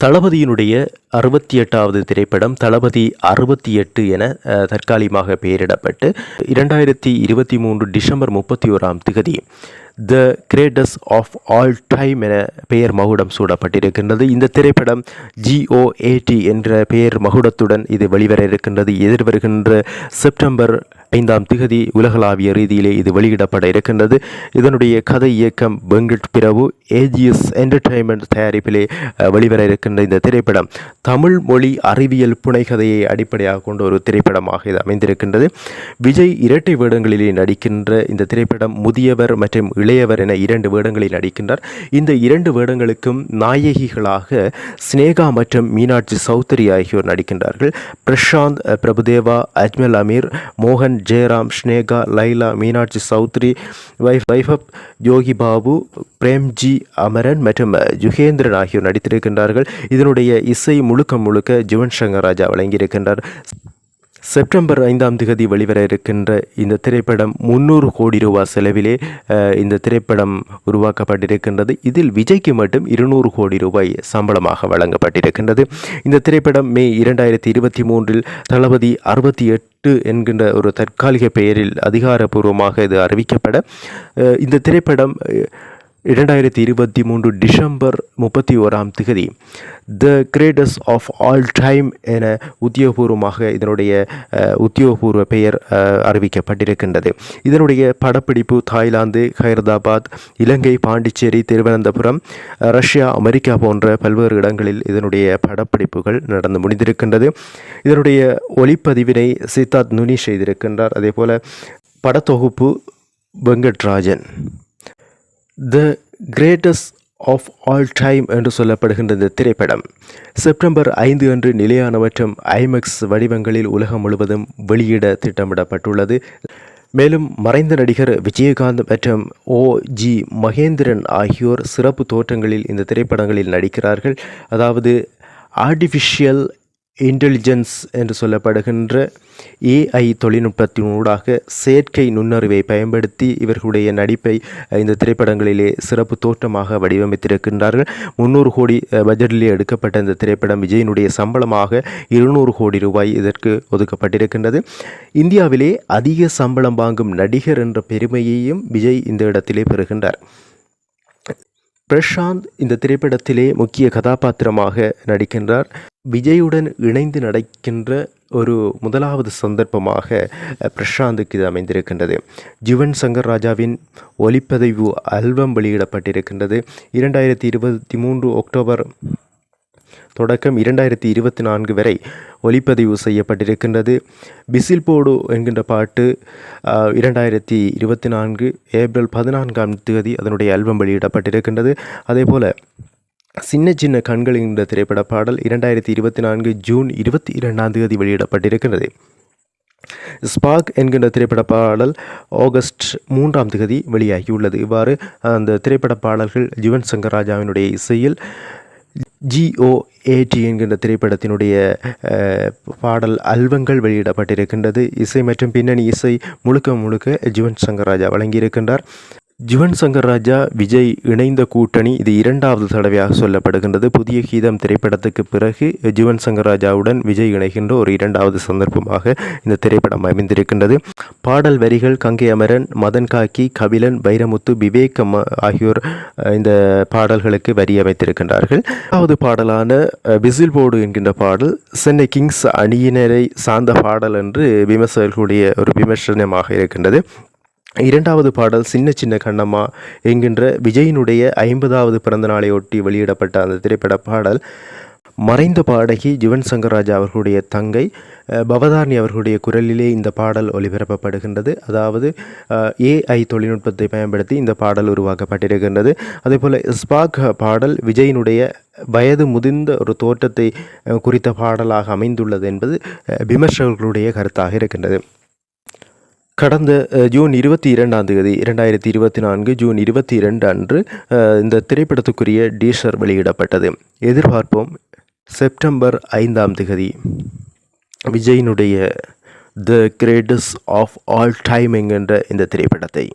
தளபதியினுடைய 68வது திரைப்படம் தளபதி 68 என தற்காலிகமாக பெயரிடப்பட்டு 2023 December 31 the greatest of all time என பெயர் மகுடம் சூடப்பட்டிருக்கின்றது. இந்த திரைப்படம் GOAT என்ற பெயர் மகுடத்துடன் இது வெளிவர இருக்கின்றது. எதிர்வருகின்ற செப்டம்பர் 5 உலகளாவிய ரீதியிலே இது வெளியிடப்பட இருக்கின்றது. இதனுடைய கதை இயக்கம் வெங்கட் பிரபு ஏஜிஎஸ் என்டர்டைன்மெண்ட் தயாரிப்பிலே வெளிவர இருக்கின்ற இந்த திரைப்படம் தமிழ் மொழி அறிவியல் புனைகதையை அடிப்படையாக கொண்ட ஒரு திரைப்படமாக இது அமைந்திருக்கின்றது. விஜய் இரட்டை வேடங்களிலே நடிக்கின்ற இந்த திரைப்படம் முதியவர் மற்றும் இளையவர் என 2 வேடங்களில் நடிக்கின்றார். இந்த 2 வேடங்களுக்கும் நாயகிகளாக ஸ்னேகா மற்றும் மீனாட்சி சௌத்ரி ஆகியோர் நடிக்கின்றார்கள். பிரசாந்த் பிரபுதேவா, அஜ்மல் அமீர், மோகன் ஜெயராம், ஸ்னேகா, லைலா, மீனாட்சி சௌத்ரி, வைபப், யோகி பாபு, பிரேம்ஜி அமரன் மற்றும் ஜுகேந்திரன் ஆகியோர் நடித்திருக்கின்றார்கள். இதனுடைய இசை முழுக்க ஜுவன் சங்கர் ராஜா வழங்கியிருக்கின்றார். செப்டம்பர் 5 வெளிவர இருக்கின்ற இந்த திரைப்படம் 300 கோடி ரூபாய் செலவிலே இந்த திரைப்படம் உருவாக்கப்பட்டிருக்கின்றது. இதில் விஜய்க்கு மட்டும் 200 கோடி ரூபாய் சம்பளமாக வழங்கப்பட்டிருக்கின்றது. இந்த திரைப்படம் மே 2023 தளபதி 68 என்கின்ற ஒரு தற்காலிக பெயரில் அதிகாரப்பூர்வமாக இது அறிவிக்கப்பட இந்த திரைப்படம் 2023 December 31 the greatest of all time என உத்தியோகபூர்வமாக இதனுடைய உத்தியோகபூர்வ பெயர் அறிவிக்கப்பட்டிருக்கின்றது. இதனுடைய படப்பிடிப்பு Thailand, Hyderabad, Ilangai, Pondicherry, Thiruvananthapuram, Russia, America போன்ற பல்வேறு இடங்களில் இதனுடைய படப்பிடிப்புகள் நடந்து முடிந்திருக்கின்றது. இதனுடைய ஒளிப்பதிவினை சித்தார்த் நுனி செய்திருக்கின்றார். அதே போல படத்தொகுப்பு Venkatrajan. The greatest of all time என்று சொல்லப்படுகின்ற இந்த திரைப்படம் செப்டம்பர் 5 அன்று நிலையான மற்றும் ஐமேக்ஸ் வடிவங்களில் உலகம் முழுவதும் வெளியிட திட்டமிடப்பட்டுள்ளது. மேலும் மறைந்த நடிகர் விஜயகாந்த் மற்றும் OG மகேந்திரன் ஆகியோர் சிறப்பு தோற்றங்களில் இந்த திரைப்படங்களில் நடிக்கிறார்கள். அதாவது ஆர்டிஃபிஷியல் இன்டெலிஜென்ஸ் என்று சொல்லப்படுகின்ற AI தொழில்நுட்பத்தினூடாக செயற்கை நுண்ணறிவை பயன்படுத்தி இவர்களுடைய நடிப்பை இந்த திரைப்படங்களிலே சிறப்பு தோற்றமாக வடிவமைத்திருக்கின்றார்கள். 300 கோடி பட்ஜெட்டிலே எடுக்கப்பட்ட இந்த திரைப்படம் விஜயினுடைய சம்பளமாக 200 கோடி ரூபாய் இதற்கு ஒதுக்கப்பட்டிருக்கின்றது. இந்தியாவிலே அதிக சம்பளம் வாங்கும் நடிகர் என்ற பெருமையையும் விஜய் இந்த இடத்திலே பெறுகின்றார். பிரசாந்த் இந்த திரைப்படத்திலே முக்கிய கதாபாத்திரமாக நடிக்கின்றார். விஜயுடன் இணைந்து நடிக்கின்ற ஒரு முதலாவது சந்தர்ப்பமாக பிரசாந்துக்கு இது அமைந்திருக்கின்றது. ஜுவன் சங்கர் ராஜாவின் ஒளிப்பதிவு ஆல்பம் வெளியிடப்பட்டிருக்கின்றது. 2023 அக்டோபர் தொடக்கம் 2024 வரை ஒளிப்பதிவு செய்யப்பட்டிருக்கின்றது. பிசில் போடு என்கின்ற பாட்டு 2024 ஏப்ரல் 14 அதனுடைய ஆல்பம் வெளியிடப்பட்டிருக்கின்றது. அதே போல் சின்ன சின்ன கண்கள் என்ற திரைப்பட பாடல் 2024 ஜூன் 22 வெளியிடப்பட்டிருக்கின்றது. ஸ்பார்க் என்கின்ற திரைப்பட பாடல் ஆகஸ்ட் 3 வெளியாகியுள்ளது. இவ்வாறு அந்த திரைப்பட பாடல்கள் ஜுவன் சங்கர் ராஜாவினுடைய இசையில் GOAT என்கின்ற திரைப்படத்தினுடைய பாடல் ஆல்பங்கள் வெளியிடப்பட்டிருக்கின்றது. இசை மற்றும் பின்னணி இசை முழுக்க ஜுவன் சங்கர் ராஜா வழங்கியிருக்கின்றார். ஜுவன் சங்கர் ராஜா விஜய் இணைந்த கூட்டணி இது 2வது தடவையாக சொல்லப்படுகின்றது. புதிய கீதம் திரைப்படத்துக்கு பிறகு ஜுவன் சங்கர் ராஜாவுடன் விஜய் இணைகின்ற ஒரு 2வது சந்தர்ப்பமாக இந்த திரைப்படம் அமைந்திருக்கின்றது. பாடல் வரிகள் கங்கை அமரன், மதன் காக்கி, கபிலன், வைரமுத்து, விவேக் ஆகியோர் இந்த பாடல்களுக்கு வரி அமைத்திருக்கின்றார்கள். 2வது பாடலான விசில் போடு என்கின்ற பாடல் சென்னை கிங்ஸ் அணியினரை சார்ந்த பாடல் என்று விமர்சகர்களுடைய ஒரு விமர்சனமாக இருக்கின்றது. 2வது பாடல் சின்ன சின்ன கண்ணம்மா என்கின்ற விஜயினுடைய 50வது பிறந்த நாளையொட்டி வெளியிடப்பட்ட அந்த திரைப்பட பாடல் மறைந்த பாடகி ஜுவன் சங்கர் ராஜா அவர்களுடைய தங்கை பவதாரணி அவர்களுடைய குரலிலே இந்த பாடல் ஒளிபரப்பப்படுகின்றது. அதாவது AI தொழில்நுட்பத்தை பயன்படுத்தி இந்த பாடல் உருவாக்கப்பட்டிருக்கின்றது. அதேபோல் ஸ்பார்க் பாடல் விஜயினுடைய வயது முதிர்ந்த ஒரு தோற்றத்தை குறித்த பாடலாக அமைந்துள்ளது என்பது விமர்சகர்களுடைய கருத்தாக இருக்கின்றது. கடந்த ஜூன் 22 2024 ஜூன் 22 அன்று இந்த திரைப்படத்துக்குரிய டீசர் வெளியிடப்பட்டது. எதிர்பார்ப்போம் செப்டம்பர் 5 விஜயினுடைய the greatest of all time என்கின்ற இந்த திரைப்படத்தை.